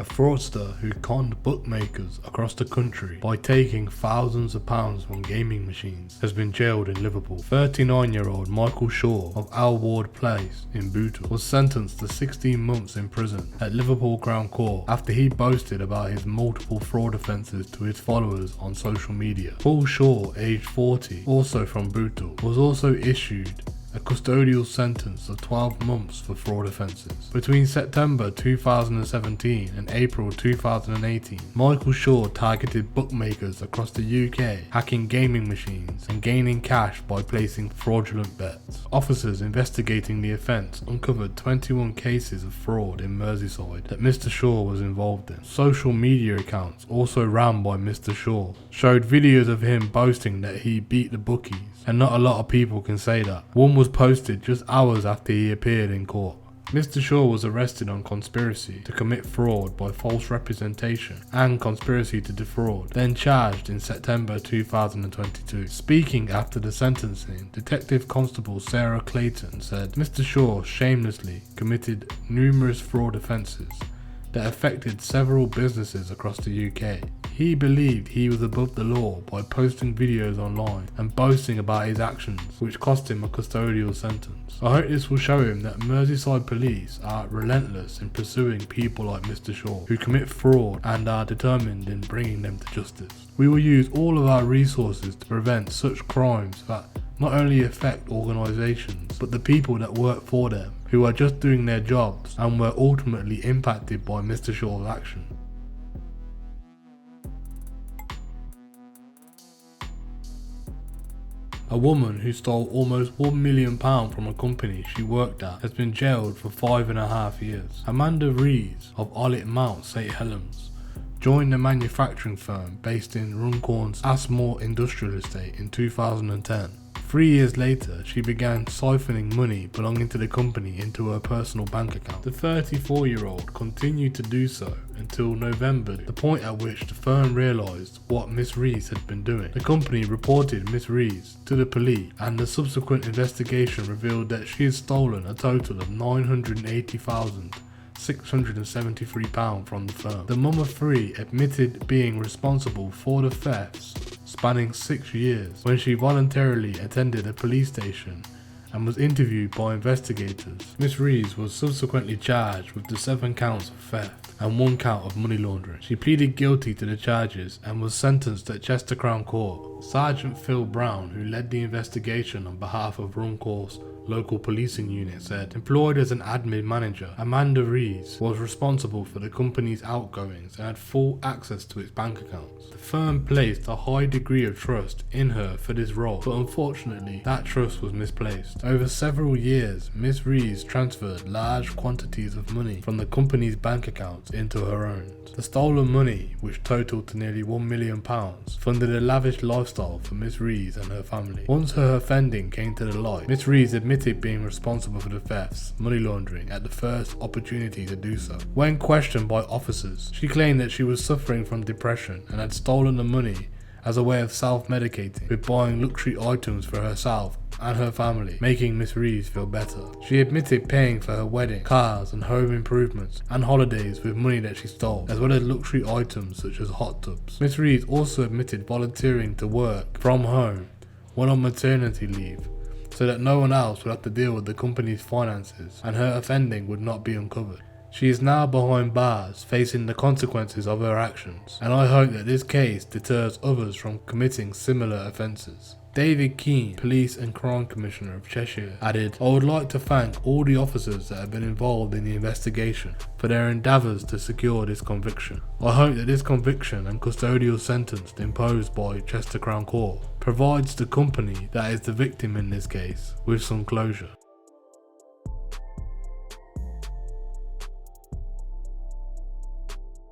A fraudster who conned bookmakers across the country by taking thousands of pounds from gaming machines has been jailed in Liverpool. 39-year-old Michael Shaw of Alward Place in Bootle was sentenced to 16 months in prison at Liverpool Crown Court after he boasted about his multiple fraud offences to his followers on social media. Paul Shaw, aged 40, also from Bootle, was also issued a custodial sentence of 12 months for fraud offences. Between September 2017 and April 2018, Michael Shaw targeted bookmakers across the UK, hacking gaming machines and gaining cash by placing fraudulent bets. Officers investigating the offence uncovered 21 cases of fraud in Merseyside that Mr. Shaw was involved in. Social media accounts also ran by Mr. Shaw showed videos of him boasting that he beat the bookies, and not a lot of people can say that. One was posted just hours after he appeared in court. Mr. Shaw was arrested on conspiracy to commit fraud by false representation and conspiracy to defraud, then charged in September 2022. Speaking after the sentencing, Detective Constable Sarah Clayton said Mr. Shaw shamelessly committed numerous fraud offences that affected several businesses across the UK. He believed he was above the law by posting videos online and boasting about his actions, which cost him a custodial sentence. I hope this will show him that Merseyside police are relentless in pursuing people like Mr. Shaw, who commit fraud and are determined in bringing them to justice. We will use all of our resources to prevent such crimes that not only affect organisations, but the people that work for them, who are just doing their jobs and were ultimately impacted by Mr. Shaw's action. A woman who stole almost £1 million from a company she worked at has been jailed for 5.5 years. Amanda Rees of Ollitt Mount, St Helens, joined a manufacturing firm based in Runcorn's Asmore Industrial Estate in 2010. 3 years later, she began siphoning money belonging to the company into her personal bank account. The 34-year-old continued to do so until November, the point at which the firm realised what Miss Rees had been doing. The company reported Miss Rees to the police, and the subsequent investigation revealed that she had stolen a total of £980,673 from the firm. The mum of three admitted being responsible for the thefts spanning 6 years when she voluntarily attended a police station and was interviewed by investigators. Miss Rees was subsequently charged with the 7 counts of theft and 1 count of money laundering. She pleaded guilty to the charges and was sentenced at Chester Crown Court. Sergeant Phil Brown, who led the investigation on behalf of Runcorn's local policing unit, said, employed as an admin manager, Amanda Rees was responsible for the company's outgoings and had full access to its bank accounts. The firm placed a high degree of trust in her for this role, but unfortunately that trust was misplaced. Over several years, Miss Rees transferred large quantities of money from the company's bank accounts into her own. The stolen money, which totaled to nearly £1 million, funded a lavish lifestyle for Miss Rees and her family. Once her offending came to the light, Miss Rees admitted being responsible for the thefts, money laundering, at the first opportunity to do so. When questioned by officers, she claimed that she was suffering from depression and had stolen the money as a way of self-medicating with buying luxury items for herself and her family, making Miss Rees feel better. She admitted paying for her wedding, cars and home improvements and holidays with money that she stole, as well as luxury items such as hot tubs. Miss Rees also admitted volunteering to work from home when on maternity leave, so that no one else would have to deal with the company's finances and her offending would not be uncovered. She is now behind bars, facing the consequences of her actions, and I hope that this case deters others from committing similar offences. David Keane, Police and Crime Commissioner of Cheshire, added, I would like to thank all the officers that have been involved in the investigation for their endeavours to secure this conviction. I hope that this conviction and custodial sentence imposed by Chester Crown Court provides the company that is the victim in this case with some closure.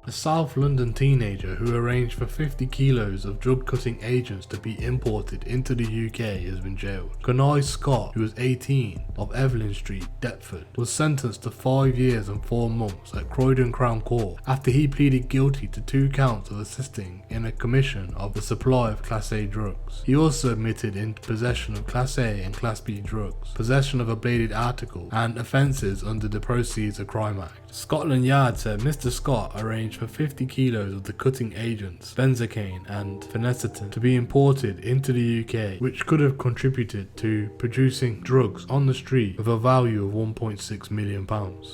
A South London teenager who arranged for 50 kilos of drug-cutting agents to be imported into the UK has been jailed. Cornai Scott, who was 18, of Evelyn Street, Deptford, was sentenced to 5 years and 4 months at Croydon Crown Court after he pleaded guilty to 2 counts of assisting in a commission of the supply of Class A drugs. He also admitted in possession of Class A and Class B drugs, possession of a bladed article, and offences under the Proceeds of Crime Act. Scotland Yard said Mr. Scott arranged for 50 kilos of the cutting agents, benzocaine and phenacetin, to be imported into the UK, which could have contributed to producing drugs on the street with a value of £1.6 million.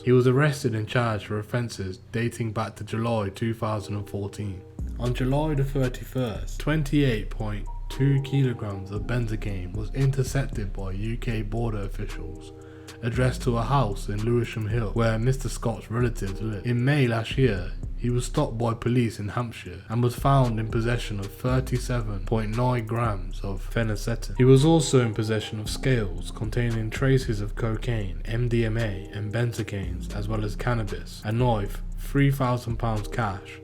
He was arrested and charged for offences dating back to July 2014. On July the 31st, 28.2 kilograms of benzocaine was intercepted by UK border officials, addressed to a house in Lewisham Hill where Mr. Scott's relatives live. In May last year, he was stopped by police in Hampshire and was found in possession of 37.9 grams of phenacetin. He was also in possession of scales containing traces of cocaine, MDMA and benzocaines, as well as cannabis, a knife, £3,000 cash,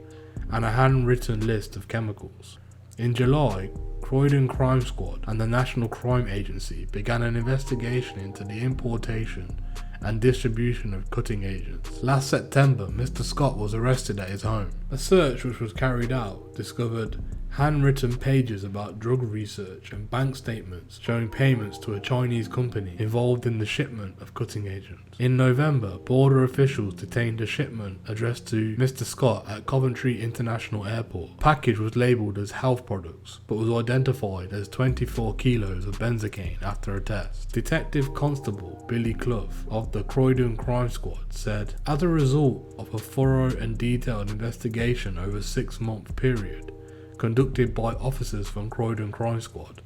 and a handwritten list of chemicals. In July, Croydon Crime Squad and the National Crime Agency began an investigation into the importation and distribution of cutting agents. Last September, Mr. Scott was arrested at his home. A search which was carried out discovered handwritten pages about drug research and bank statements showing payments to a Chinese company involved in the shipment of cutting agents. In November, border officials detained a shipment addressed to Mr. Scott at Coventry International Airport. The package was labelled as health products, but was identified as 24 kilos of benzocaine after a test. Detective Constable Billy Clough of the Croydon Crime Squad said, as a result of a thorough and detailed investigation over a 6-month period, conducted by officers from Croydon Crime Squad,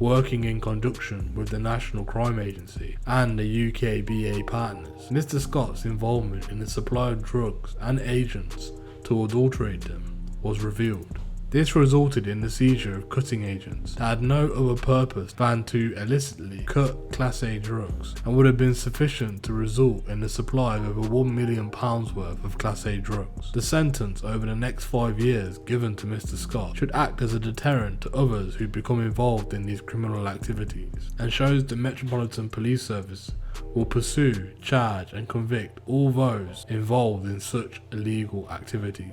working in conjunction with the National Crime Agency and the UK BA partners, Mr. Scott's involvement in the supply of drugs and agents to adulterate them was revealed. This resulted in the seizure of cutting agents that had no other purpose than to illicitly cut Class A drugs, and would have been sufficient to result in the supply of over £1 million worth of Class A drugs. The sentence over the next 5 years given to Mr. Scott should act as a deterrent to others who become involved in these criminal activities, and shows the Metropolitan Police Service will pursue, charge and convict all those involved in such illegal activities.